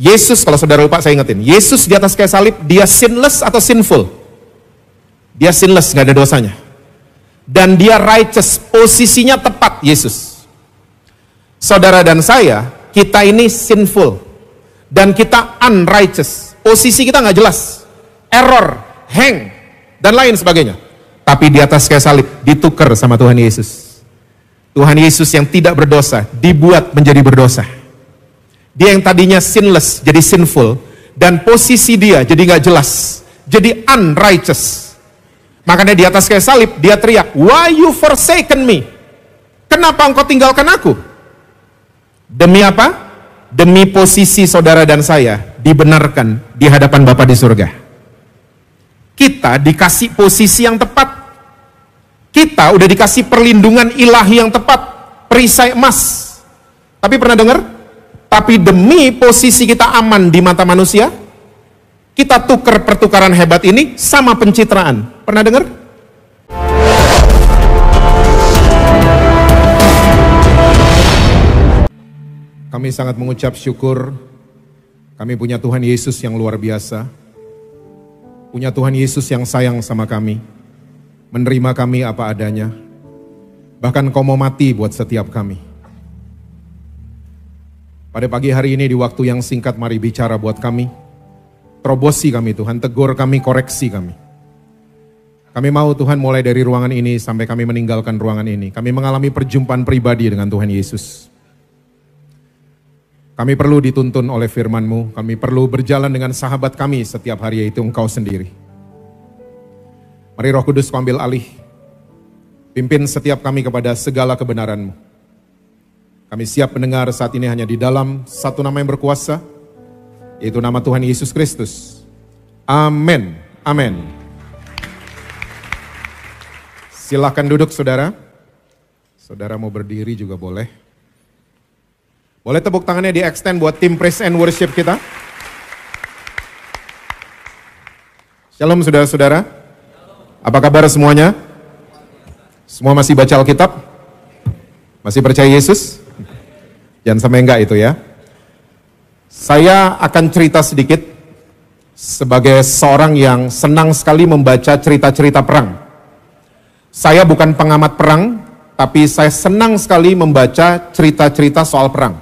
Yesus, kalau saudara lupa saya ingetin, Yesus di atas kayu salib, dia sinless atau sinful? Dia sinless, gak ada dosanya. Dan dia righteous, posisinya tepat Yesus. Saudara dan saya, kita ini sinful. Dan kita unrighteous. Posisi kita gak jelas. Error, hang, dan lain sebagainya. Tapi di atas kayu salib, ditukar sama Tuhan Yesus. Tuhan Yesus yang tidak berdosa, dibuat menjadi berdosa. Dia yang tadinya sinless, jadi sinful. Dan posisi dia jadi gak jelas. Jadi unrighteous. Makanya di atas kayu salib, dia teriak, "Why you forsaken me?" Kenapa engkau tinggalkan aku? Demi apa? Demi posisi saudara dan saya dibenarkan di hadapan Bapa di surga. Kita dikasih posisi yang tepat. Kita udah dikasih perlindungan ilahi yang tepat. Perisai emas. Tapi pernah dengar? Tapi demi posisi kita aman di mata manusia, kita tukar pertukaran hebat ini sama pencitraan. Pernah dengar? Kami sangat mengucap syukur. Kami punya Tuhan Yesus yang luar biasa. Punya Tuhan Yesus yang sayang sama kami. Menerima kami apa adanya. Bahkan kau mau mati buat setiap kami. Pada pagi hari ini di waktu yang singkat, mari bicara buat kami. Terobosi kami Tuhan, tegur kami, koreksi kami. Kami mau Tuhan mulai dari ruangan ini sampai kami meninggalkan ruangan ini. Kami mengalami perjumpaan pribadi dengan Tuhan Yesus. Kami perlu dituntun oleh firman-Mu. Kami perlu berjalan dengan sahabat kami setiap hari, yaitu Engkau sendiri. Mari Roh Kudus ambil alih. Pimpin setiap kami kepada segala kebenaran-Mu. Kami siap mendengar saat ini hanya di dalam satu nama yang berkuasa, yaitu nama Tuhan Yesus Kristus. Amin. Amin. Silakan duduk saudara. Saudara mau berdiri juga boleh. Boleh tepuk tangannya di extend buat tim praise and worship kita. Shalom saudara-saudara. Apa kabar semuanya? Semua masih baca Alkitab? Masih percaya Yesus? Jangan sampai enggak itu ya. Saya akan cerita sedikit sebagai seorang yang senang sekali membaca cerita-cerita perang. Saya bukan pengamat perang, tapi saya senang sekali membaca cerita-cerita soal perang.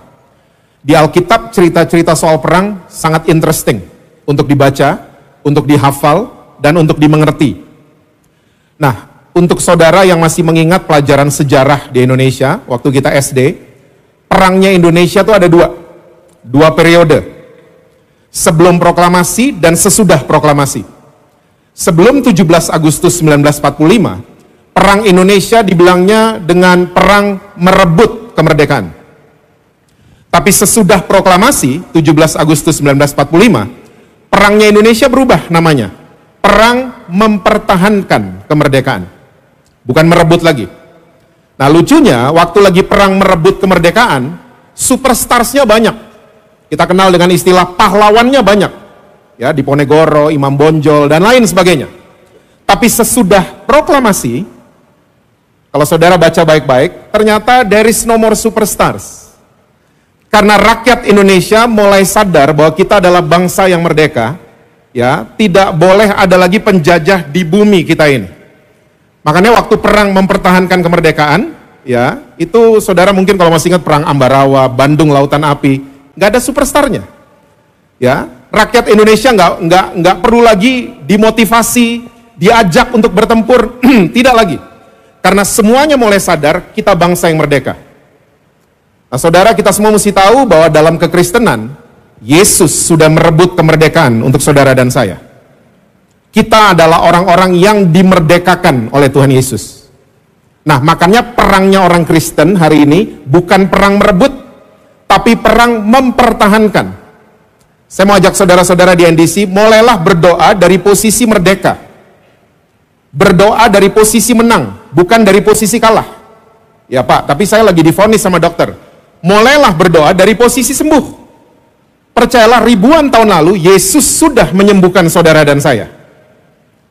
Di Alkitab cerita-cerita soal perang sangat interesting untuk dibaca, untuk dihafal, dan untuk dimengerti. Nah, untuk saudara yang masih mengingat pelajaran sejarah di Indonesia, waktu kita SD, perangnya Indonesia itu ada dua periode. Sebelum proklamasi dan sesudah proklamasi. Sebelum 17 Agustus 1945, perang Indonesia dibilangnya dengan perang merebut kemerdekaan. Tapi sesudah proklamasi, 17 Agustus 1945, perangnya Indonesia berubah namanya. Perang mempertahankan kemerdekaan. Bukan merebut lagi. Nah lucunya, waktu lagi perang merebut kemerdekaan, superstarsnya banyak. Kita kenal dengan istilah pahlawannya banyak. Ya, Diponegoro, Imam Bonjol, dan lain sebagainya. Tapi sesudah proklamasi, kalau saudara baca baik-baik, ternyata there is no more superstars. Karena rakyat Indonesia mulai sadar bahwa kita adalah bangsa yang merdeka, ya, tidak boleh ada lagi penjajah di bumi kita ini. Makanya waktu perang mempertahankan kemerdekaan, ya, itu saudara mungkin kalau masih ingat perang Ambarawa, Bandung Lautan Api, nggak ada superstarnya. Ya, rakyat Indonesia nggak perlu lagi dimotivasi, diajak untuk bertempur, tidak lagi. Karena semuanya mulai sadar kita bangsa yang merdeka. Nah, saudara, kita semua mesti tahu bahwa dalam kekristenan, Yesus sudah merebut kemerdekaan untuk saudara dan saya. Kita adalah orang-orang yang dimerdekakan oleh Tuhan Yesus. Nah, makanya perangnya orang Kristen hari ini bukan perang merebut, tapi perang mempertahankan. Saya mau ajak saudara-saudara di NDC, mulailah berdoa dari posisi merdeka. Berdoa dari posisi menang, bukan dari posisi kalah. Ya Pak, tapi saya lagi divonis sama dokter. Mulailah berdoa dari posisi sembuh. Percayalah, ribuan tahun lalu Yesus sudah menyembuhkan saudara dan saya.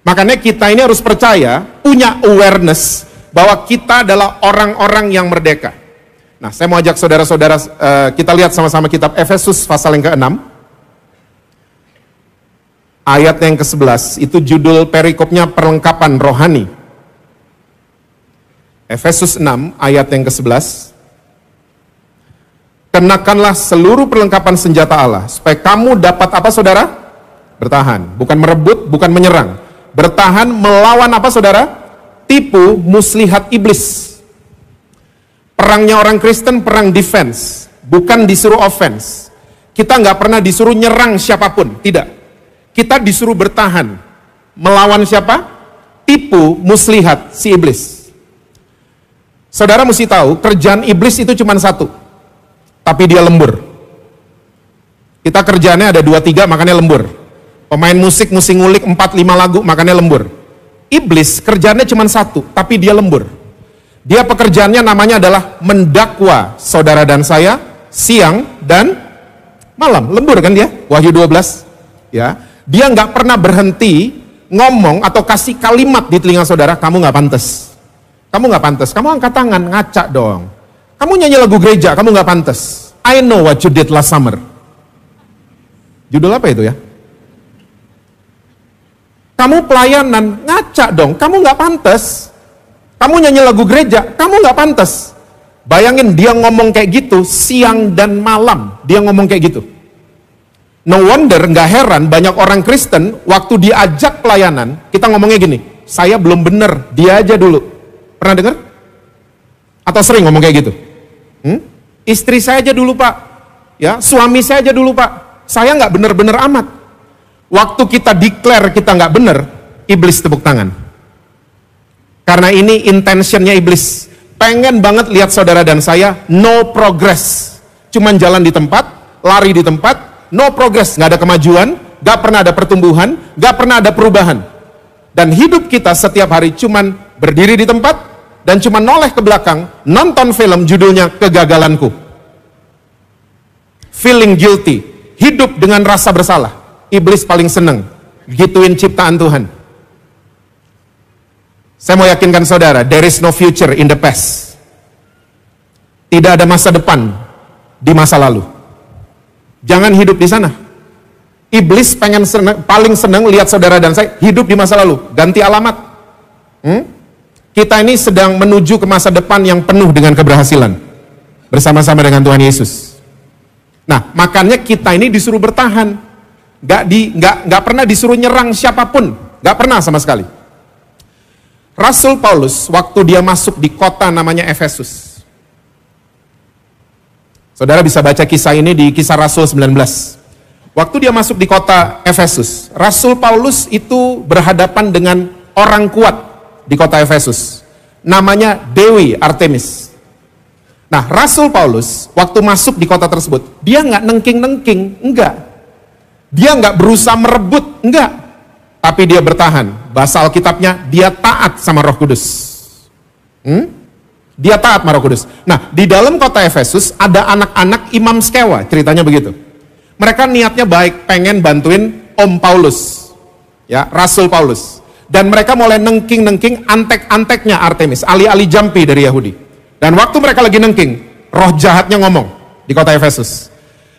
Makanya kita ini harus percaya, punya awareness bahwa kita adalah orang-orang yang merdeka. Nah, saya mau ajak saudara-saudara, kita lihat sama-sama kitab Efesus pasal yang ke-6. ayat yang ke-11, itu judul perikopnya perlengkapan rohani. Efesus 6 ayat yang ke-11. Kenakanlah seluruh perlengkapan senjata Allah, supaya kamu dapat apa saudara? Bertahan, bukan merebut, bukan menyerang. Bertahan melawan apa saudara? Tipu muslihat iblis. Perangnya orang Kristen perang defense, bukan disuruh offense. Kita nggak pernah disuruh nyerang siapapun, tidak. Kita disuruh bertahan. Melawan siapa? Tipu muslihat si iblis. Saudara mesti tahu, kerjaan iblis itu cuma satu, tapi dia lembur. Kita kerjaannya ada 2-3, makanya lembur. Pemain musik mesti ngulik 4-5 lagu, makanya lembur. Iblis kerjaannya cuma satu, tapi dia lembur. Dia pekerjaannya namanya adalah mendakwa saudara dan saya siang dan malam. Lembur kan dia? Wahyu 12. Ya, dia nggak pernah berhenti ngomong atau kasih kalimat di telinga saudara, kamu nggak pantas. Kamu nggak pantas. Kamu angkat tangan, ngaca dong. Kamu nyanyi lagu gereja, kamu nggak pantas. I know what you did last summer. Judul apa itu ya? Kamu pelayanan, ngaca dong. Kamu nggak pantas. Kamu nyanyi lagu gereja, kamu nggak pantas. Bayangin dia ngomong kayak gitu siang dan malam. Dia ngomong kayak gitu. No wonder, nggak heran banyak orang Kristen waktu diajak pelayanan, kita ngomongnya gini, saya belum bener, dia aja dulu. Pernah dengar? Atau sering ngomong kayak gitu? Istri saya aja dulu pak, ya suami saya aja dulu pak, saya nggak bener-bener amat. Waktu kita declare kita nggak bener, iblis tepuk tangan. Karena ini intentionnya iblis, pengen banget lihat saudara dan saya no progress, cuman jalan di tempat, lari di tempat, no progress, nggak ada kemajuan, nggak pernah ada pertumbuhan, nggak pernah ada perubahan. Dan hidup kita setiap hari cuman berdiri di tempat dan cuman noleh ke belakang, nonton film judulnya Kegagalanku. Feeling guilty, hidup dengan rasa bersalah. Iblis paling seneng gituin ciptaan Tuhan. Saya mau yakinkan saudara, there is no future in the past. Tidak ada masa depan di masa lalu. Jangan hidup di sana. Iblis paling senang lihat saudara dan saya hidup di masa lalu, ganti alamat. Kita ini sedang menuju ke masa depan yang penuh dengan keberhasilan bersama-sama dengan Tuhan Yesus. Nah, makanya kita ini disuruh bertahan. Nggak pernah disuruh nyerang siapapun, nggak pernah sama sekali. Rasul Paulus waktu dia masuk di kota namanya Efesus. Saudara bisa baca kisah ini di Kisah Rasul 19. Waktu dia masuk di kota Efesus, Rasul Paulus itu berhadapan dengan orang kuat di kota Efesus. Namanya Dewi Artemis. Nah, Rasul Paulus waktu masuk di kota tersebut, dia nggak nengking-nengking, enggak. Dia nggak berusaha merebut, enggak. Tapi dia bertahan. Bahasa Alkitabnya, dia taat sama Roh Kudus. Dia taat sama Roh Kudus. Nah, di dalam kota Efesus ada anak-anak imam Skewa, ceritanya begitu. Mereka niatnya baik, pengen bantuin Om Paulus, ya Rasul Paulus. Dan mereka mulai nengking-nengking antek-anteknya Artemis, ali-ali jampi dari Yahudi. Dan waktu mereka lagi nengking, roh jahatnya ngomong di kota Efesus.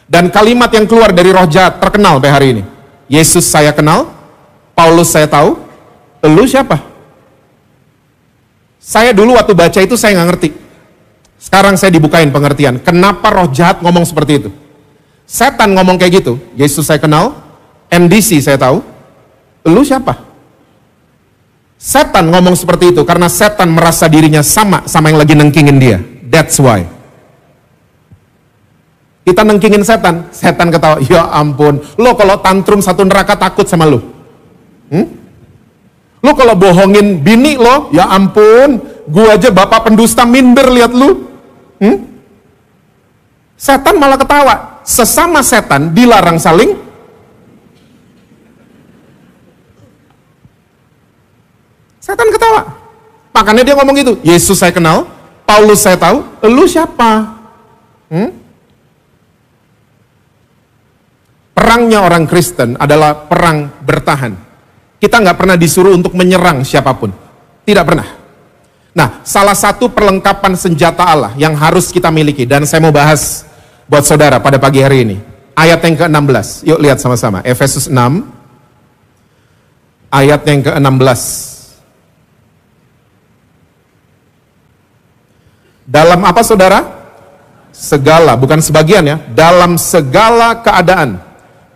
Dan kalimat yang keluar dari roh jahat terkenal sampai hari ini. Yesus saya kenal, Paulus saya tahu, elu siapa? Saya dulu waktu baca itu saya nggak ngerti. Sekarang saya dibukain pengertian. Kenapa roh jahat ngomong seperti itu? Setan ngomong kayak gitu. Yesus saya kenal, MDC saya tahu, elu siapa? Setan ngomong seperti itu karena setan merasa dirinya sama yang lagi nengkingin dia. That's why. Kita nengkingin setan, setan ketawa, ya ampun, lo kalau tantrum satu neraka takut sama lo. Lo kalau bohongin bini lo, ya ampun, gua aja bapak pendusta minder lihat lo. Setan malah ketawa, sesama setan dilarang saling. Setan ketawa, makanya dia ngomong gitu, Yesus saya kenal, Paulus saya tahu, lo siapa? Perangnya orang Kristen adalah perang bertahan. Kita nggak pernah disuruh untuk menyerang siapapun. Tidak pernah. Nah, salah satu perlengkapan senjata Allah yang harus kita miliki, dan saya mau bahas buat saudara pada pagi hari ini. Ayat yang ke-16, yuk lihat sama-sama. Efesus 6, ayat yang ke-16. Dalam apa saudara? Segala, bukan sebagian ya. Dalam segala keadaan,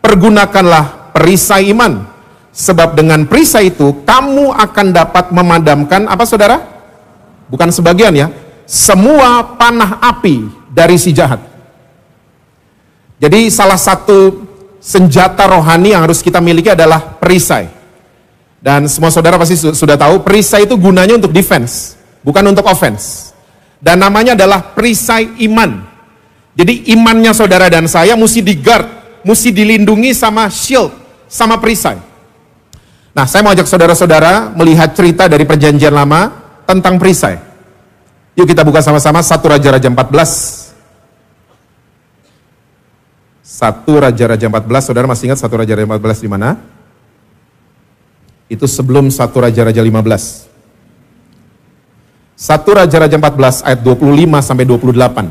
pergunakanlah perisai iman. Sebab dengan perisai itu, kamu akan dapat memadamkan, apa saudara? Bukan sebagian ya. Semua panah api dari si jahat. Jadi salah satu senjata rohani yang harus kita miliki adalah perisai. Dan semua saudara pasti sudah tahu, perisai itu gunanya untuk defense, bukan untuk offense. Dan namanya adalah perisai iman. Jadi imannya saudara dan saya mesti di-guard, mesti dilindungi sama shield, sama perisai. Nah, saya mau ajak saudara-saudara melihat cerita dari Perjanjian Lama tentang perisai. Yuk kita buka sama-sama 1 Raja-Raja 14. 1 Raja-Raja 14, saudara masih ingat 1 Raja-Raja 14 di mana? Itu sebelum 1 Raja-Raja 15. 1 Raja-Raja 14 ayat 25 sampai 28.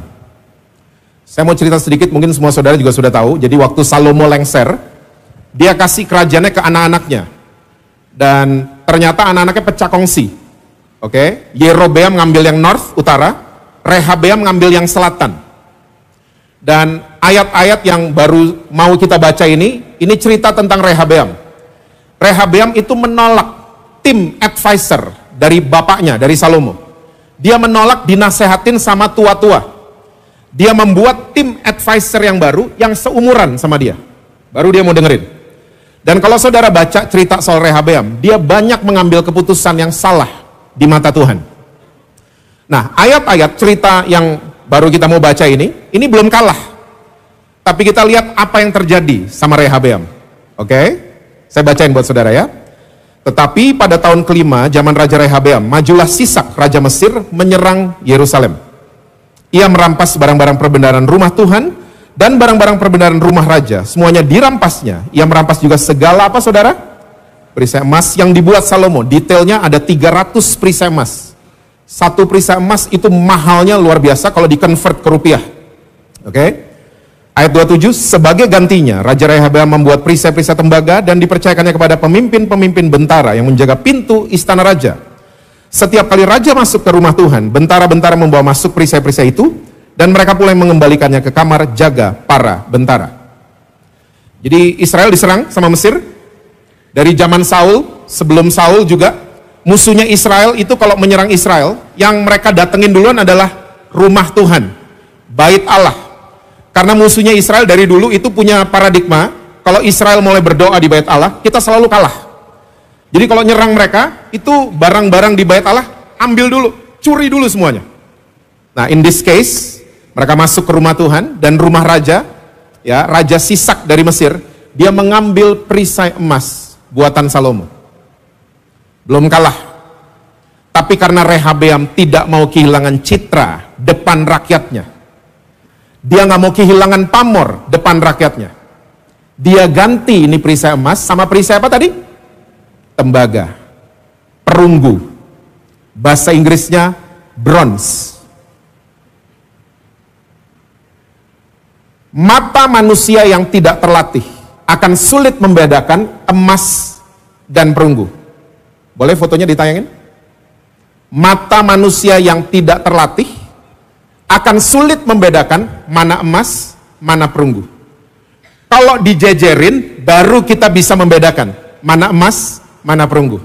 Saya mau cerita sedikit, mungkin semua saudara juga sudah tahu. Jadi waktu Salomo lengser, dia kasih kerajaannya ke anak-anaknya. Dan ternyata anak-anaknya pecah kongsi. Oke, Yerobeam ngambil yang north, utara, Rehabeam ngambil yang selatan. Dan ayat-ayat yang baru mau kita baca ini cerita tentang Rehabeam. Rehabeam itu menolak tim advisor dari bapaknya, dari Salomo. Dia menolak dinasehatin sama tua-tua. Dia membuat tim advisor yang baru, yang seumuran sama dia. Baru dia mau dengerin. Dan kalau saudara baca cerita soal Rehabeam, dia banyak mengambil keputusan yang salah di mata Tuhan. Nah, ayat-ayat cerita yang baru kita mau baca ini belum kalah. Tapi kita lihat apa yang terjadi sama Rehabeam. Oke? Saya bacain buat saudara ya. Tetapi pada tahun kelima, zaman Raja Rehabeam, majulah Sisak, Raja Mesir, menyerang Yerusalem. Ia merampas barang-barang perbendaharaan rumah Tuhan, dan barang-barang perbendaharaan rumah raja. Semuanya dirampasnya. Ia merampas juga segala apa saudara? Perisai emas yang dibuat Salomo. Detailnya ada 300 perisai emas. Satu perisai emas itu mahalnya luar biasa kalau di-convert ke rupiah. Oke? Ayat 27, sebagai gantinya, Raja Rehabeam membuat perisai-perisai tembaga dan dipercayakannya kepada pemimpin-pemimpin bentara yang menjaga pintu istana raja. Setiap kali raja masuk ke rumah Tuhan, bentara-bentara membawa masuk perisai-perisai itu, dan mereka pula mengembalikannya ke kamar jaga para bentara. Jadi Israel diserang sama Mesir, dari zaman Saul, sebelum Saul juga, musuhnya Israel itu kalau menyerang Israel, yang mereka datengin duluan adalah rumah Tuhan, bait Allah. Karena musuhnya Israel dari dulu itu punya paradigma, kalau Israel mulai berdoa di bait Allah, kita selalu kalah. Jadi kalau nyerang mereka, itu barang-barang di bait Allah, ambil dulu, curi dulu semuanya. Nah, in this case, mereka masuk ke rumah Tuhan, dan rumah raja, ya Raja Sisak dari Mesir, dia mengambil perisai emas buatan Salomo. Belum kalah. Tapi karena Rehabeam tidak mau kehilangan citra depan rakyatnya, dia nggak mau kehilangan pamor depan rakyatnya. Dia ganti ini perisai emas sama perisai apa tadi? Tembaga, perunggu. Bahasa Inggrisnya bronze. Mata manusia yang tidak terlatih akan sulit membedakan emas dan perunggu. Boleh fotonya ditayangin? Mata manusia yang tidak terlatih akan sulit membedakan mana emas, mana perunggu. Kalau dijejerin, baru kita bisa membedakan mana emas, mana perunggu.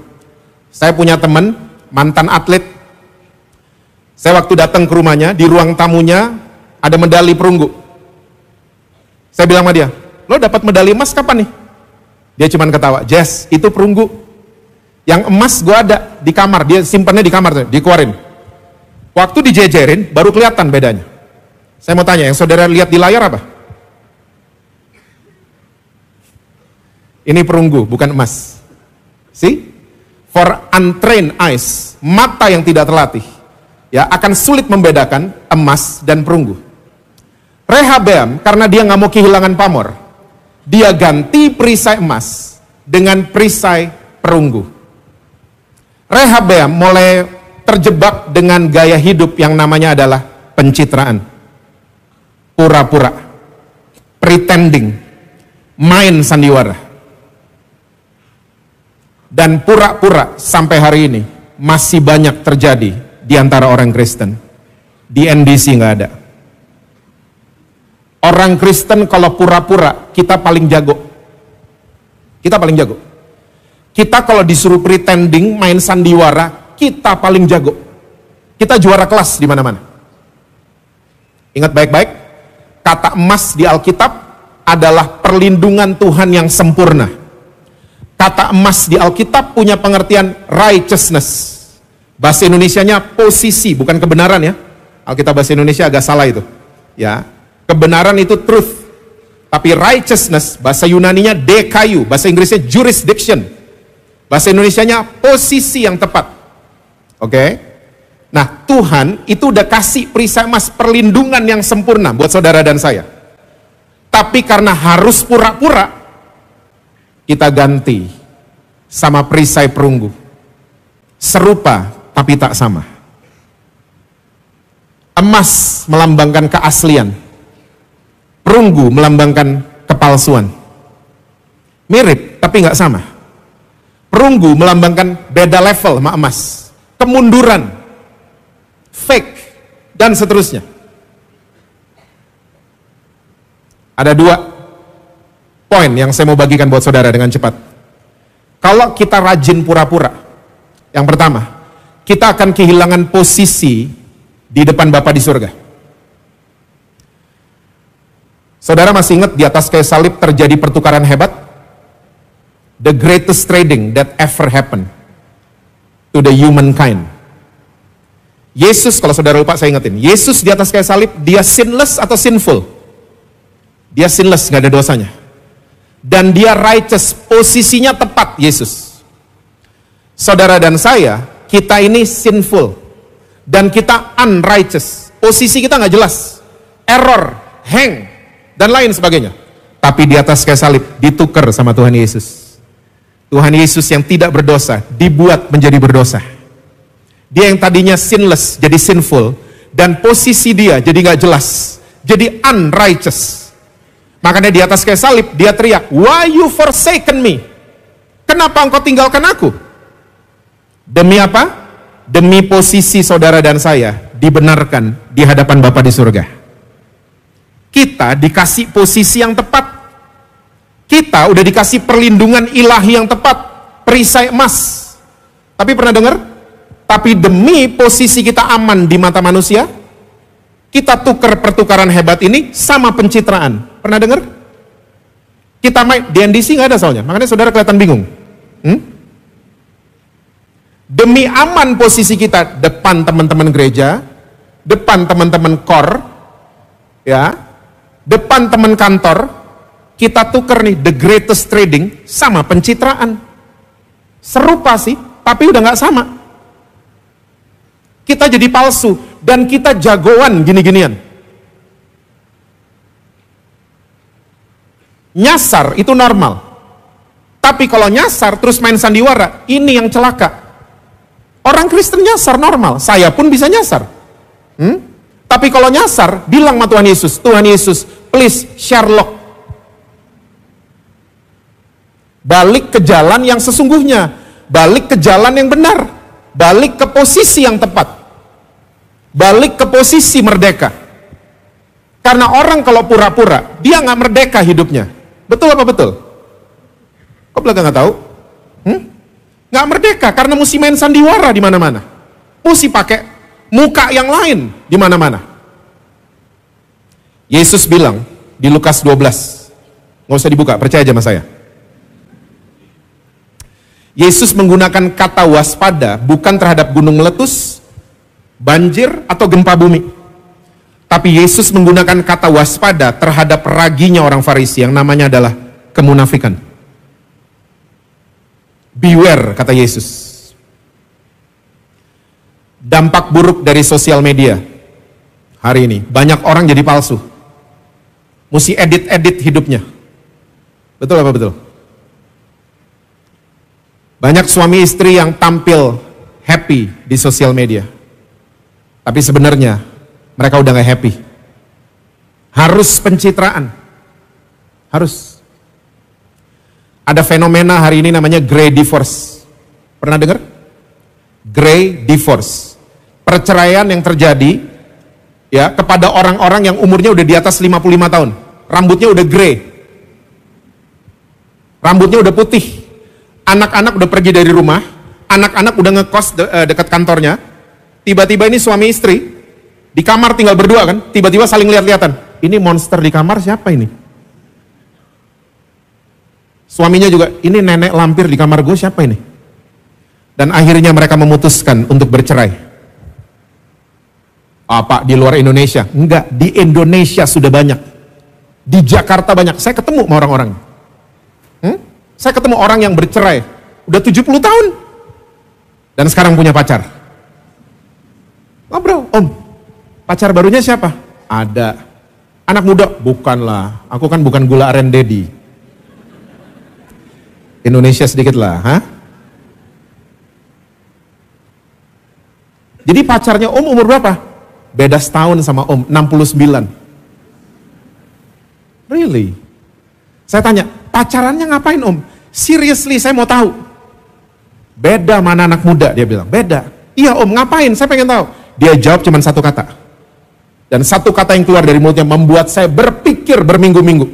Saya punya teman, mantan atlet. Saya waktu datang ke rumahnya, di ruang tamunya ada medali perunggu. Saya bilang sama dia, lo dapat medali emas kapan nih? Dia cuman ketawa, Jess, itu perunggu. Yang emas gue ada di kamar, dia simpannya di kamar, dikeluarin. Waktu dijejerin, baru kelihatan bedanya. Saya mau tanya, yang saudara lihat di layar apa? Ini perunggu, bukan emas. See? For untrained eyes, mata yang tidak terlatih, ya akan sulit membedakan emas dan perunggu. Rehabeam, karena dia nggak mau kehilangan pamor, dia ganti perisai emas dengan perisai perunggu. Rehabeam mulai terjebak dengan gaya hidup yang namanya adalah pencitraan, pura-pura, pretending, main sandiwara. Dan pura-pura sampai hari ini masih banyak terjadi di antara orang Kristen. Di NDC nggak ada. Orang Kristen kalau pura-pura, kita paling jago. Kita paling jago. Kita kalau disuruh pretending, main sandiwara, kita paling jago. Kita juara kelas di mana-mana. Ingat baik-baik, kata emas di Alkitab adalah perlindungan Tuhan yang sempurna. Kata emas di Alkitab punya pengertian righteousness. Bahasa Indonesianya posisi, bukan kebenaran ya. Alkitab bahasa Indonesia agak salah itu. Ya, kebenaran itu truth. Tapi righteousness, bahasa Yunaninya dekayu, bahasa Inggrisnya jurisdiction. Bahasa Indonesianya posisi yang tepat. Oke? Nah, Tuhan itu udah kasih perisai emas perlindungan yang sempurna buat saudara dan saya. Tapi karena harus pura-pura, kita ganti sama perisai perunggu. Serupa tapi tak sama. Emas melambangkan keaslian. Perunggu melambangkan kepalsuan. Mirip tapi nggak sama. Perunggu melambangkan beda level sama emas. Kemunduran, fake, dan seterusnya. Ada 2 poin yang saya mau bagikan buat saudara dengan cepat. Kalau kita rajin pura-pura, yang pertama, kita akan kehilangan posisi di depan Bapa di surga. Saudara masih ingat di atas kayu salib terjadi pertukaran hebat? The greatest trading that ever happened to the humankind. Yesus, kalau saudara lupa saya ingetin, Yesus di atas kayu salib, dia sinless atau sinful? Dia sinless, gak ada dosanya. Dan dia righteous, posisinya tepat Yesus. Saudara dan saya, kita ini sinful. Dan kita unrighteous. Posisi kita gak jelas. Error, hang, dan lain sebagainya. Tapi di atas kayu salib, ditukar sama Tuhan Yesus. Tuhan Yesus yang tidak berdosa, dibuat menjadi berdosa. Dia yang tadinya sinless, jadi sinful. Dan posisi dia jadi gak jelas. Jadi unrighteous. Makanya di atas kayu salib dia teriak, "Why you forsaken me?" Kenapa engkau tinggalkan aku? Demi apa? Demi posisi saudara dan saya dibenarkan di hadapan Bapa di surga. Kita dikasih posisi yang tepat. Kita udah dikasih perlindungan ilahi yang tepat, perisai emas. Tapi pernah dengar? Tapi demi posisi kita aman di mata manusia, kita tukar pertukaran hebat ini sama pencitraan. Pernah dengar? Kita main di NDC nggak ada soalnya, makanya saudara kelihatan bingung. Demi aman posisi kita depan teman-teman gereja, depan teman-teman kor, ya, depan teman kantor, kita tukar nih the greatest trading sama pencitraan. Serupa sih, tapi udah nggak sama. Kita jadi palsu dan kita jagoan gini-ginian. Nyasar itu normal. Tapi kalau nyasar terus main sandiwara, ini yang celaka. Orang Kristen nyasar normal, saya pun bisa nyasar. Tapi kalau nyasar, bilang sama Tuhan Yesus, please Sherlock. Balik ke jalan yang sesungguhnya, balik ke jalan yang benar, balik ke posisi yang tepat, balik ke posisi merdeka. Karena orang kalau pura-pura, dia nggak merdeka hidupnya. Betul apa betul? Kok belakang nggak tahu? Nggak merdeka karena mesti main sandiwara di mana-mana, mesti pakai muka yang lain di mana-mana. Yesus bilang di Lukas 12, nggak usah dibuka, percaya aja sama saya. Yesus menggunakan kata waspada bukan terhadap gunung meletus, banjir, atau gempa bumi. Tapi Yesus menggunakan kata waspada terhadap raginya orang Farisi yang namanya adalah kemunafikan. Beware, kata Yesus. Dampak buruk dari sosial media hari ini, banyak orang jadi palsu. Mesti edit-edit hidupnya. Betul apa betul? Banyak suami istri yang tampil happy di sosial media. Tapi sebenarnya mereka udah gak happy. Harus pencitraan. Harus. Ada fenomena hari ini namanya grey divorce. Pernah dengar? Grey divorce. Perceraian yang terjadi ya kepada orang-orang yang umurnya udah di atas 55 tahun. Rambutnya udah grey. Rambutnya udah putih. Anak-anak udah pergi dari rumah. Anak-anak udah ngekos dekat kantornya. Tiba-tiba ini suami istri di kamar tinggal berdua kan. Tiba-tiba saling lihat-lihatan. Ini monster di kamar siapa ini? Suaminya juga, ini nenek lampir di kamar gue siapa ini? Dan akhirnya mereka memutuskan untuk bercerai. Apa di luar Indonesia? Enggak, di Indonesia sudah banyak. Di Jakarta banyak. Saya ketemu sama orang-orang. Saya ketemu orang yang bercerai. Udah 70 tahun. Dan sekarang punya pacar. Ngobrol, Om, pacar barunya siapa? Ada. Anak muda? Bukanlah. Aku kan bukan gula aren daddy. Indonesia sedikit lah, ha? Jadi pacarnya Om umur berapa? Beda setahun sama Om, 69. Really? Saya tanya, pacarannya ngapain Om? Seriously, saya mau tahu. Beda mana anak muda, dia bilang. Beda. Iya Om, ngapain? Saya pengen tahu. Dia jawab cuma satu kata. Dan satu kata yang keluar dari mulutnya membuat saya berpikir berminggu-minggu.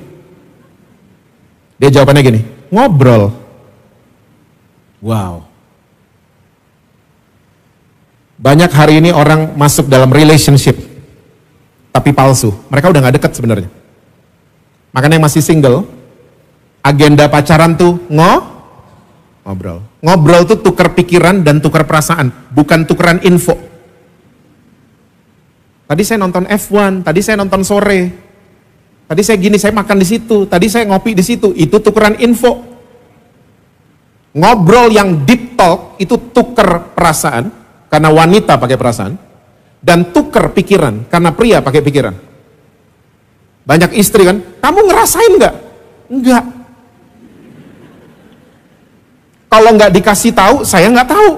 Dia jawabannya gini, ngobrol. Wow. Banyak hari ini orang masuk dalam relationship, tapi palsu. Mereka udah gak deket sebenarnya. Makanya yang masih single, agenda pacaran tuh ngobrol. Ngobrol tuh tukar pikiran dan tukar perasaan, bukan tukeran info. Tadi saya nonton F1, tadi saya nonton sore, tadi saya gini, saya makan di situ, tadi saya ngopi di situ, itu tukeran info. Ngobrol yang deep talk itu tuker perasaan, karena wanita pakai perasaan, dan tuker pikiran, karena pria pakai pikiran. Banyak istri kan, kamu ngerasain nggak? Enggak. Kalau nggak dikasih tahu, saya nggak tahu.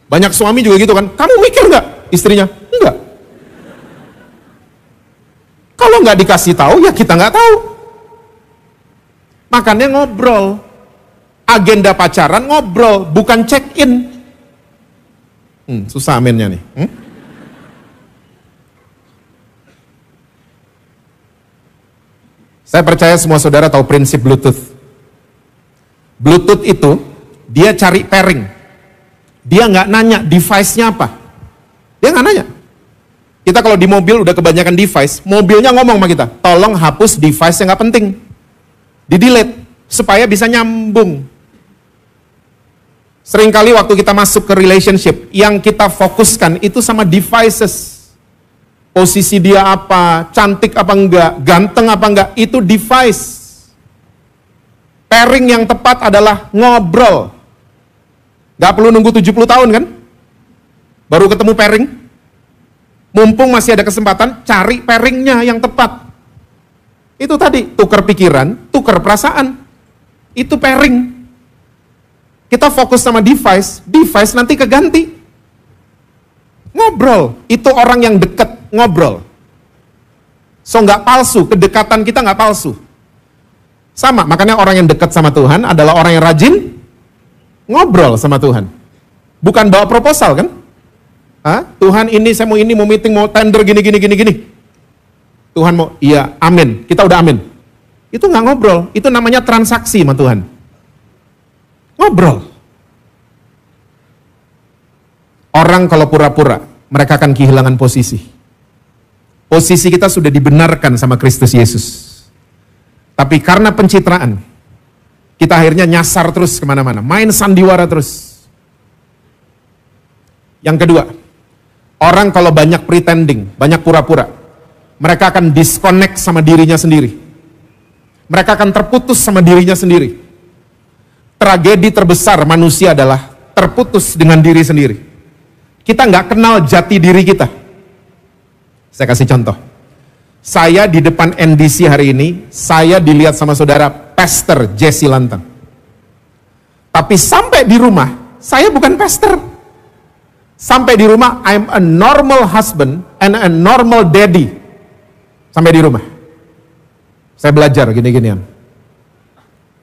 Banyak suami juga gitu kan, kamu mikir nggak? Istrinya, enggak. Kalau nggak dikasih tahu, ya kita nggak tahu. Makanya ngobrol. Agenda pacaran ngobrol, bukan check-in. Susah aminnya nih. Saya percaya semua saudara tahu prinsip Bluetooth. Bluetooth itu, dia cari pairing. Dia nggak nanya device-nya apa. Dia nggak nanya. Kita kalau di mobil udah kebanyakan device, mobilnya ngomong sama kita, tolong hapus device yang nggak penting. Di-delete, supaya bisa nyambung. Seringkali waktu kita masuk ke relationship, yang kita fokuskan itu sama devices. Posisi dia apa, cantik apa enggak, ganteng apa enggak, itu device. Pairing yang tepat adalah ngobrol. Gak perlu nunggu 70 tahun kan? Baru ketemu pairing. Mumpung masih ada kesempatan, cari pairingnya yang tepat. Itu tadi, tukar pikiran, tukar perasaan. Itu pairing. Kita fokus sama device, device nanti keganti. Ngobrol, itu orang yang dekat, ngobrol. So nggak palsu, kedekatan kita nggak palsu. Sama, makanya orang yang dekat sama Tuhan adalah orang yang rajin ngobrol sama Tuhan. Bukan bawa proposal kan? Tuhan ini, saya mau ini, mau meeting, mau tender, gini. Tuhan mau, iya, amin. Kita udah amin. Itu nggak ngobrol, itu namanya transaksi sama Tuhan. Ngobrol. Orang kalau pura-pura, mereka akan kehilangan posisi. Posisi kita sudah dibenarkan sama Kristus Yesus. Tapi karena pencitraan, kita akhirnya nyasar terus kemana-mana. Main sandiwara terus. Yang kedua, orang kalau banyak pretending, banyak pura-pura, mereka akan disconnect sama dirinya sendiri. Mereka akan terputus sama dirinya sendiri. Tragedi terbesar manusia adalah terputus dengan diri sendiri. Kita nggak kenal jati diri kita. Saya kasih contoh. Saya di depan NDC hari ini, saya dilihat sama saudara Pastor Jesse Lantang. Tapi sampai di rumah, saya bukan pastor. Sampai di rumah, I'm a normal husband and a normal daddy. Sampai di rumah. Saya belajar gini-ginian.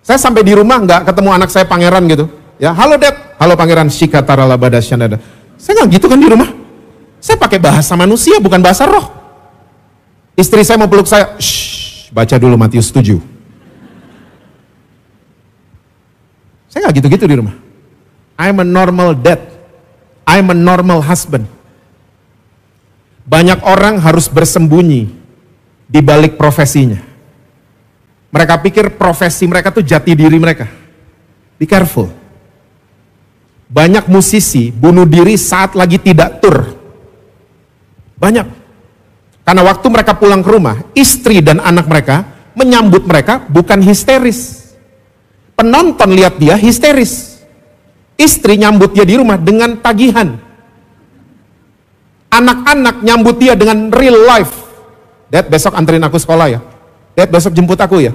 Saya sampai di rumah nggak ketemu anak saya pangeran gitu. Ya, halo Dad, halo Pangeran Shikatara Labada Shandada. Saya nggak gitu kan di rumah. Saya pakai bahasa manusia, bukan bahasa roh. Istri saya mau peluk saya, shh, baca dulu Matius 7. Saya nggak gitu-gitu di rumah. I'm a normal dad. I'm a normal husband. Banyak orang harus bersembunyi di balik profesinya. Mereka pikir profesi mereka tuh jati diri mereka. Be careful. Banyak musisi bunuh diri saat lagi tidak tur. Banyak. Karena waktu mereka pulang ke rumah, istri dan anak mereka menyambut mereka bukan histeris. Penonton lihat dia histeris. Istri nyambut dia di rumah dengan tagihan. Anak-anak nyambut dia dengan real life. Dad, besok anterin aku sekolah ya. Dad, besok jemput aku ya.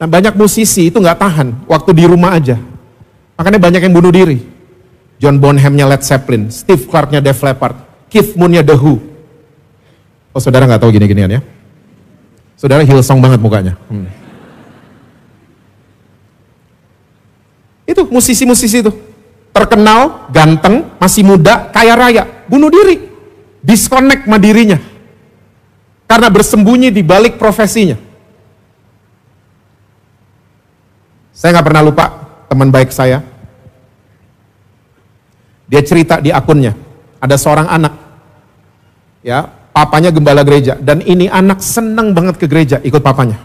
Nah, banyak musisi itu nggak tahan waktu di rumah aja. Makanya banyak yang bunuh diri. John Bonham-nya Led Zeppelin, Steve Clark-nya Def Leppard, Keith Moon-nya The Who. Oh, saudara nggak tahu gini-ginian ya? Saudara Hillsong banget mukanya. Itu musisi-musisi itu. Terkenal, ganteng, masih muda, kaya raya. Bunuh diri. Disconnect sama dirinya. Karena bersembunyi di balik profesinya. Saya nggak pernah lupa teman baik saya. Dia cerita di akunnya. Ada seorang anak. Ya, papanya gembala gereja. Dan ini anak seneng banget ke gereja ikut papanya.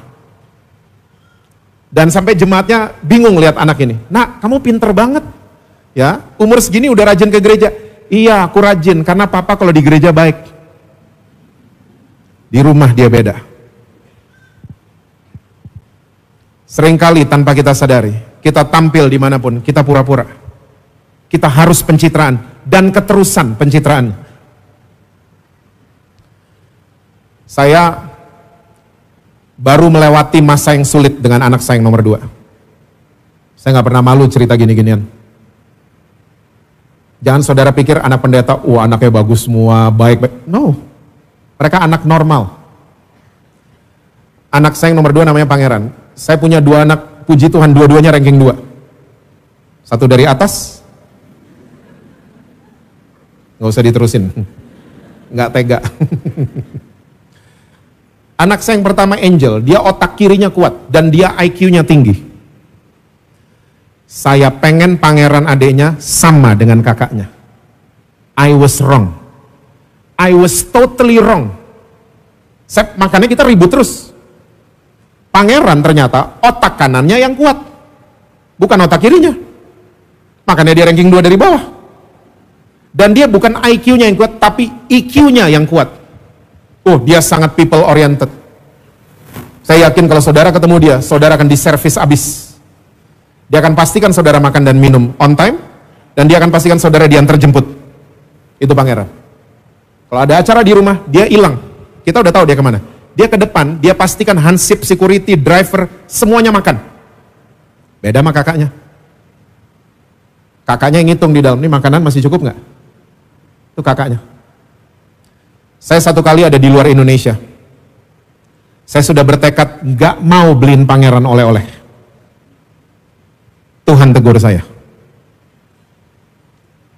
Dan sampai jemaatnya bingung lihat anak ini. Nak, kamu pinter banget. Ya, umur segini udah rajin ke gereja. Iya, aku rajin karena papa kalau di gereja baik. Di rumah dia beda. Seringkali tanpa kita sadari, kita tampil dimanapun, kita pura-pura. Kita harus pencitraan dan keterusan pencitraan. Saya baru melewati masa yang sulit dengan anak saya yang nomor 2. Saya nggak pernah malu cerita gini-ginian. Jangan saudara pikir anak pendeta, wah anaknya bagus semua, baik-baik. No, mereka anak normal. Anak saya yang nomor 2 namanya Pangeran. Saya punya 2 anak, puji Tuhan dua-duanya ranking 2. Satu dari atas, nggak usah diterusin, nggak tega. Anak saya yang pertama Angel, dia otak kirinya kuat dan dia IQ-nya tinggi. Saya pengen Pangeran adeknya sama dengan kakaknya. I was wrong. I was totally wrong. Makanya kita ribut terus. Pangeran ternyata otak kanannya yang kuat. Bukan otak kirinya. Makanya dia ranking 2 dari bawah. Dan dia bukan IQ-nya yang kuat, tapi EQ-nya yang kuat. Oh, dia sangat people oriented. Saya yakin kalau saudara ketemu dia, saudara akan diservis abis. Dia akan pastikan saudara makan dan minum on time, dan dia akan pastikan saudara diantar jemput. Itu Pangeran. Kalau ada acara di rumah, dia hilang. Kita udah tahu dia kemana. Dia ke depan, dia pastikan hansip, security, driver, semuanya makan. Beda sama kakaknya. Kakaknya yang ngitung di dalam, ini makanan masih cukup nggak? Itu kakaknya. Saya satu kali ada di luar Indonesia. Saya sudah bertekad nggak mau beliin Pangeran oleh-oleh. Tuhan tegur saya.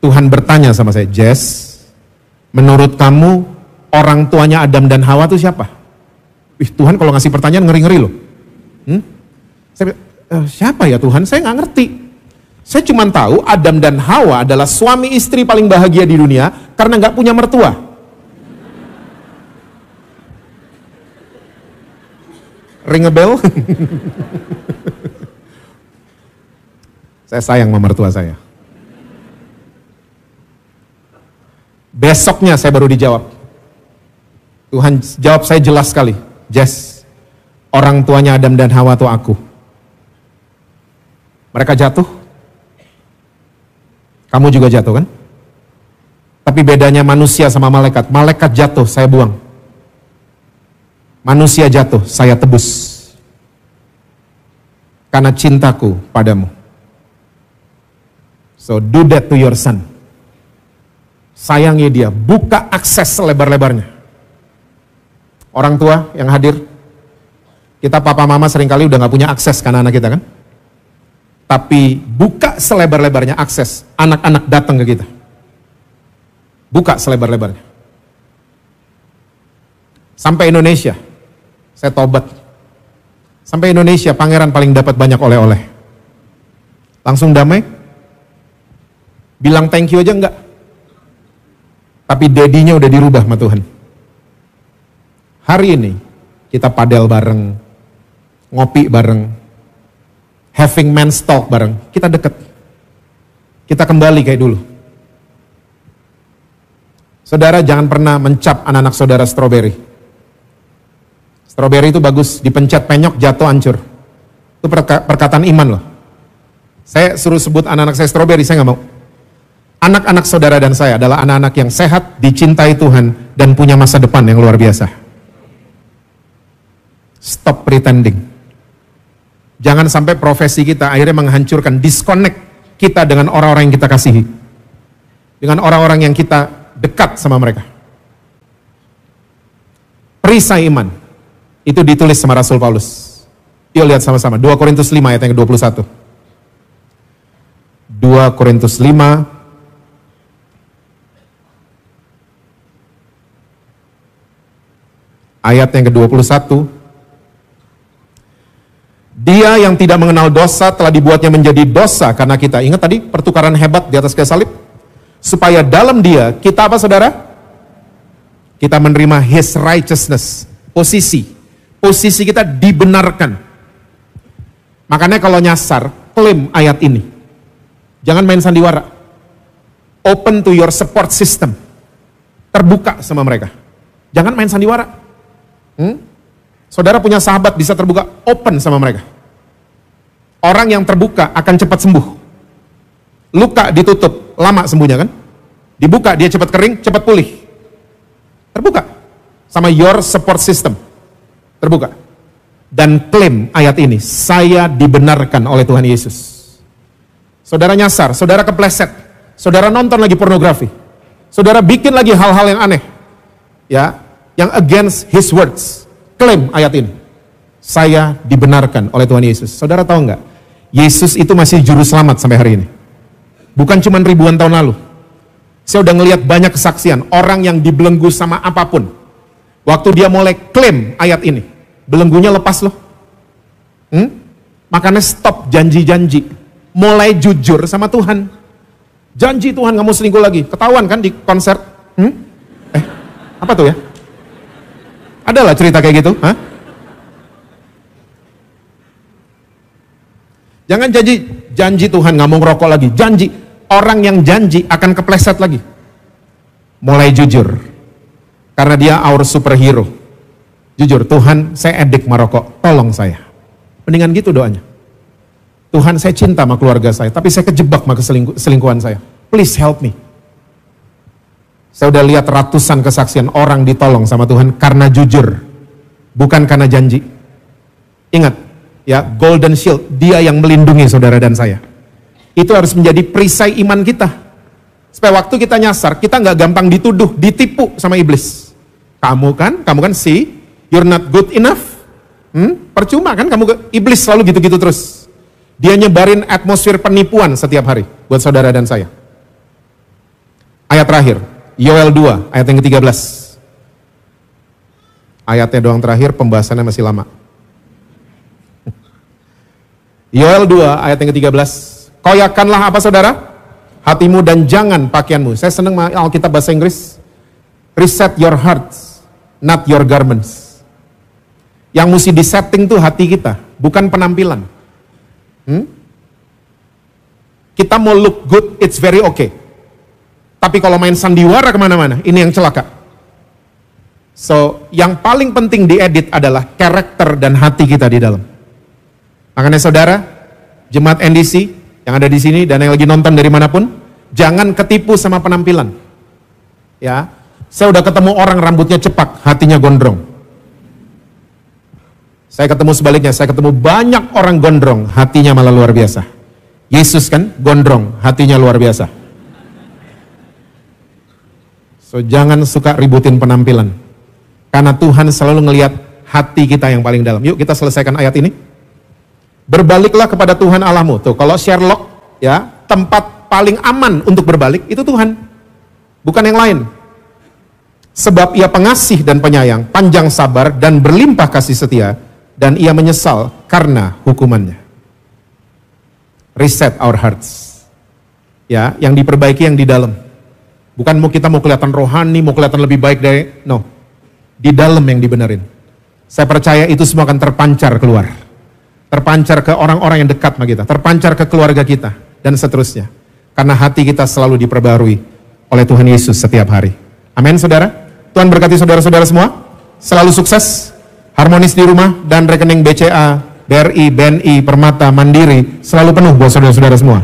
Tuhan bertanya sama saya, Jess, menurut kamu orang tuanya Adam dan Hawa itu siapa? Tuhan kalau ngasih pertanyaan ngeri-ngeri loh. Saya bilang, siapa ya Tuhan? Saya nggak ngerti. Saya cuma tahu Adam dan Hawa adalah suami istri paling bahagia di dunia karena nggak punya mertua. Ring a bell? Saya sayang sama mertua saya. Besoknya saya baru dijawab. Tuhan jawab saya jelas sekali. Jess, orang tuanya Adam dan Hawa itu aku. Mereka jatuh. Kamu juga jatuh kan? Tapi bedanya manusia sama malaikat. Malaikat jatuh, saya buang. Manusia jatuh, saya tebus. Karena cintaku padamu. So do that to your son. Sayangi dia, buka akses selebar-lebarnya. Orang tua yang hadir, kita papa mama seringkali udah gak punya akses ke anak-anak kita kan. Tapi buka selebar-lebarnya akses, anak-anak datang ke kita. Buka selebar-lebarnya. Sampai Indonesia, saya tobat. Sampai Indonesia, pangeran paling dapat banyak oleh-oleh. Langsung damai. Bilang thank you aja enggak. Tapi dedinya udah dirubah sama Tuhan. Hari ini, kita padel bareng, ngopi bareng, having men's talk bareng, kita deket. Kita kembali kayak dulu. Saudara jangan pernah mencap anak-anak saudara stroberi. Stroberi itu bagus, dipencet penyok, jatuh, hancur. Itu perkataan iman loh. Saya suruh sebut anak-anak saya stroberi, saya nggak mau. Anak-anak saudara dan saya adalah anak-anak yang sehat, dicintai Tuhan, dan punya masa depan yang luar biasa. Stop pretending. Jangan sampai profesi kita akhirnya menghancurkan, disconnect kita dengan orang-orang yang kita kasihi. Dengan orang-orang yang kita dekat sama mereka. Perisai iman. Itu ditulis sama Rasul Paulus. Yuk lihat sama-sama. 2 Korintus 5 ayat yang ke-21. 2 Korintus 5 ayat yang ke-21. Dia yang tidak mengenal dosa telah dibuatnya menjadi dosa karena kita. Ingat tadi pertukaran hebat di atas kayu salib? Supaya dalam dia, kita apa saudara? Kita menerima his righteousness. Posisi kita dibenarkan. Makanya kalau nyasar, klaim ayat ini. Jangan main sandiwara. Open to your support system. Terbuka sama mereka. Jangan main sandiwara. Saudara punya sahabat bisa terbuka, open sama mereka. Orang yang terbuka akan cepat sembuh. Luka ditutup, lama sembuhnya kan? Dibuka, dia cepat kering, cepat pulih. Terbuka. Sama your support system. Terbuka. Dan klaim ayat ini, saya dibenarkan oleh Tuhan Yesus. Saudara nyasar, saudara kepleset, saudara nonton lagi pornografi, saudara bikin lagi hal-hal yang aneh, ya, yang against his words. Klaim ayat ini, saya dibenarkan oleh Tuhan Yesus. Saudara tahu nggak? Yesus itu masih juru selamat sampai hari ini. Bukan cuma ribuan tahun lalu. Saya udah ngelihat banyak kesaksian orang yang dibelenggu sama apapun. Waktu dia mulai klaim ayat ini, belenggunya lepas loh. Makanya stop janji-janji. Mulai jujur sama Tuhan. Janji Tuhan gak mau selingkuh lagi. Ketahuan kan di konser? Apa tuh ya? Adalah cerita kayak gitu? Hah? Jangan janji Tuhan gak mau ngerokok lagi. Janji. Orang yang janji akan kepleset lagi. Mulai jujur. Karena dia our superhero. Jujur, Tuhan saya edik merokok. Tolong saya. Mendingan gitu doanya. Tuhan saya cinta sama keluarga saya, tapi saya kejebak sama selingkuhan saya. Please help me. Saya udah lihat ratusan kesaksian orang ditolong sama Tuhan karena jujur. Bukan karena janji. Ingat, ya, golden shield, dia yang melindungi saudara dan saya. Itu harus menjadi perisai iman kita. Supaya waktu kita nyasar, kita nggak gampang dituduh, ditipu sama iblis. Kamu kan see, you're not good enough. Percuma kan kamu iblis selalu gitu-gitu terus. Dia nyebarin atmosfer penipuan setiap hari buat saudara dan saya. Ayat terakhir, Yoel 2, ayat yang ke-13. Ayatnya doang terakhir, pembahasannya masih lama. Yoel 2, ayat yang ke-13. Koyakanlah apa saudara? Hatimu dan jangan pakaianmu. Saya senang Alkitab bahasa Inggris. Reset your hearts, not your garments. Yang mesti disetting tuh hati kita, bukan penampilan. Kita mau look good, it's very okay. Tapi kalau main sandiwara kemana-mana, ini yang celaka. So, yang paling penting diedit adalah karakter dan hati kita di dalam. Makanya saudara, jemaat NDC yang ada di sini dan yang lagi nonton dari manapun, jangan ketipu sama penampilan. Ya, saya udah ketemu orang rambutnya cepak, hatinya gondrong. Saya ketemu sebaliknya, saya ketemu banyak orang gondrong, hatinya malah luar biasa. Yesus kan gondrong, hatinya luar biasa. So jangan suka ributin penampilan. Karena Tuhan selalu ngelihat hati kita yang paling dalam. Yuk kita selesaikan ayat ini. Berbaliklah kepada Tuhan Allahmu. Tuh, kalau Sherlock, ya, tempat paling aman untuk berbalik itu Tuhan, bukan yang lain. Sebab ia pengasih dan penyayang, panjang sabar dan berlimpah kasih setia, dan ia menyesal karena hukumannya. Reset our hearts. Ya, yang diperbaiki yang di dalam. Bukan kita mau kelihatan rohani, mau kelihatan lebih baik dari, no. Di dalam yang dibenerin. Saya percaya itu semua akan terpancar keluar. Terpancar ke orang-orang yang dekat sama kita, terpancar ke keluarga kita, dan seterusnya. Karena hati kita selalu diperbarui oleh Tuhan Yesus setiap hari. Amin, saudara. Tuhan berkati saudara-saudara semua. Selalu sukses, harmonis di rumah, dan rekening BCA, BRI, BNI, Permata, Mandiri selalu penuh buat saudara-saudara semua.